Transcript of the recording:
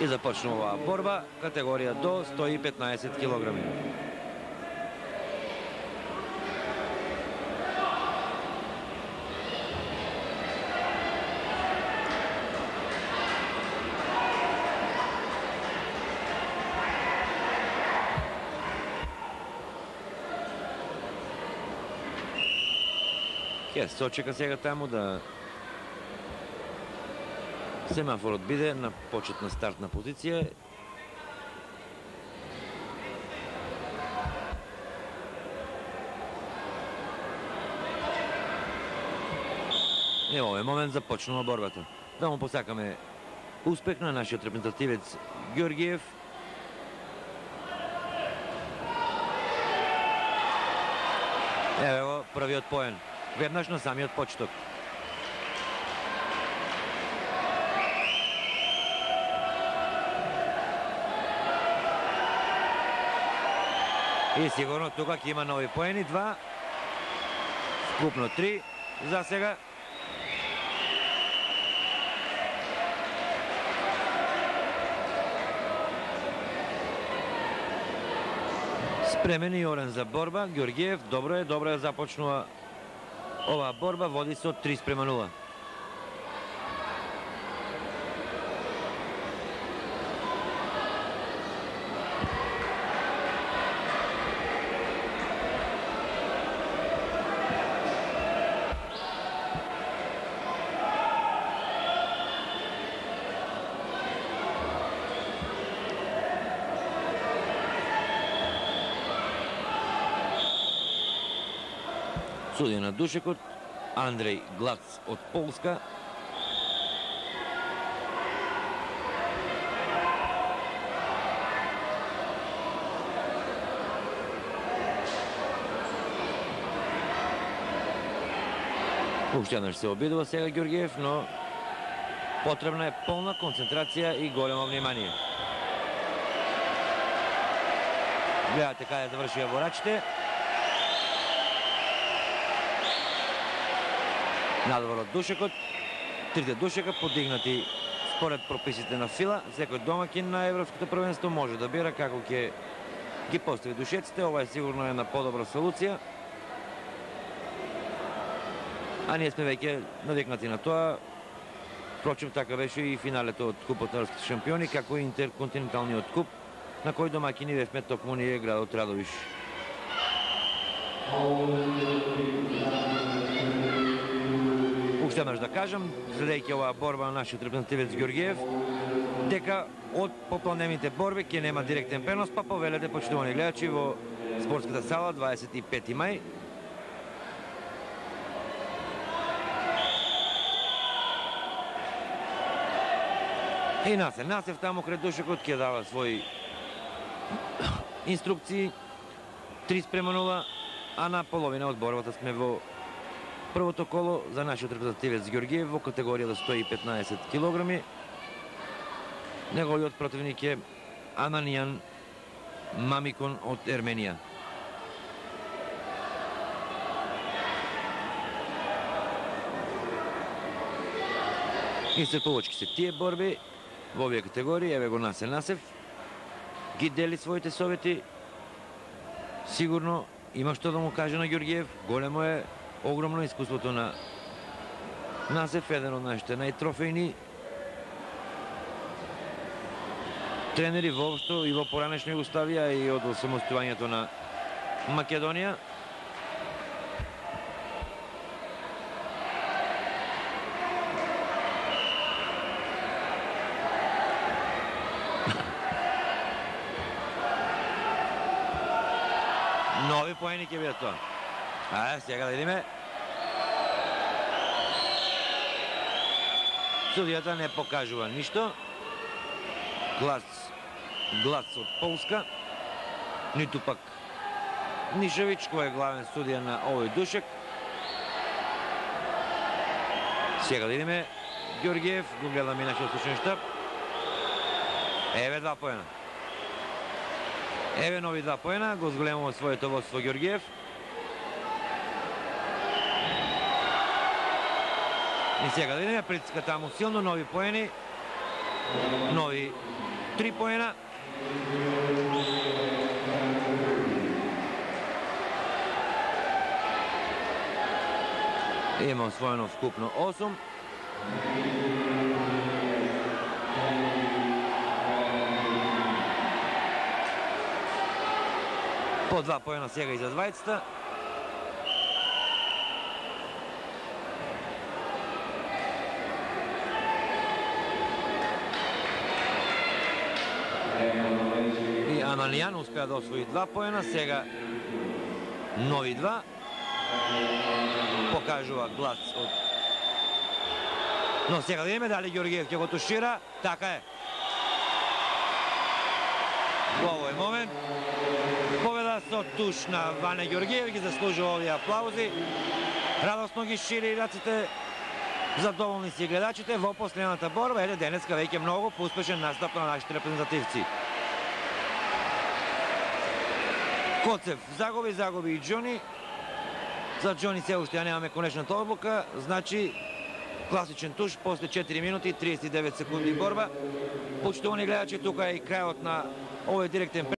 И започна оваа борба, категорија до 115 килограми. Ке се очека сега таму да семафорот биде на почетна стартна позиција. И овој момент започнува борбата. Да му посакаме успех на нашиот репрезентативец Ѓорѓиев. Ево го првиот поен. Веднаш на самиот почеток. И сигурно тука ќе има нови поени, 2, скупно 3 за сега. Спремен и орен за борба. Ѓорѓиев, добро е, започнува оваа борба, води се од 3:0. Судија на душекот Андреј Глац од Полска. Уште еднаш се обидува сега Ѓорѓиев, но потребна е полна концентрација и големо внимание. Гледате каде завршија борачите. Надвор од душекот, трите душека подигнати според прописите на фила. Секој домаќин на Европското првенство може да бира како ќе ги постави душеците. Ова е сигурно една подобра солуција. А ние сме веќе навикнати на тоа. Впрочем, така беше и финалето од Купот на европските шампиони, како и интерконтиненталниот куп, на кој домаќини бевме токму ние градот Радовиш. Уште еднаш да кажам, следејќи оваа борба на нашиот репрезентативец Ѓорѓиев, дека од попланените борби ќе нема директен пренос, па повелете, почитувани гледачи, во спортската сала 25 мај. И Насев таму кред душекот ќе дава своји инструкции. 3:0, а на половина од борбата сме во првото коло за нашиот репрезентативец Ѓорѓиев во категорија до 115 килограми. Неговиот противник е Ананијан Мамикон од Ерменија. Исцрпувачки се тие борби во овие категории. Еве го Насев ги дели своите совети. Сигурно има што да му каже на Ѓорѓиев. Големо е, огромно искуството на Насев, еден од нашите најтрофејни тренери воопшто и во поранешна Југославија и од осамостојувањето на Македонија. Нови поени ќе бидат тоа. Сега да видиме. Судијата не покажува ништо. Глац од Полска. Ниту пак Нишевич, кој е главен судија на овој душек. Сега да видиме. Ѓорѓиев, го гледаме и нашиот случен штаб. Еве 2 поена. Еве нови 2 поена, го зголемува своето водство Ѓорѓиев. И сега да видиме, притиска таму силно, нови поени. нови 3 поена. Има освоено вкупно 8. По 2 поена сега и за двајцата. И Амалијан успеа да освои 2 поена, сега нови 2. Покажува глас од... Но сега да видиме дали Ѓоргиев ќе го тушира. Така е. Во овој момент победа со туш на Ване Ѓоргиев, ги заслужува овие аплаузи. Радосно ги шири раците, задоволни си гледачите во последната борба. Еде денеска веќе многу поуспешен настап на нашите репрезентативци. Коцев загуби и Џони. За Џони се уште ја немаме конечната одлука, значи класичен туш после 4 минути и 39 секунди борба. Почитувани гледачи, тука е и крајот на овој директен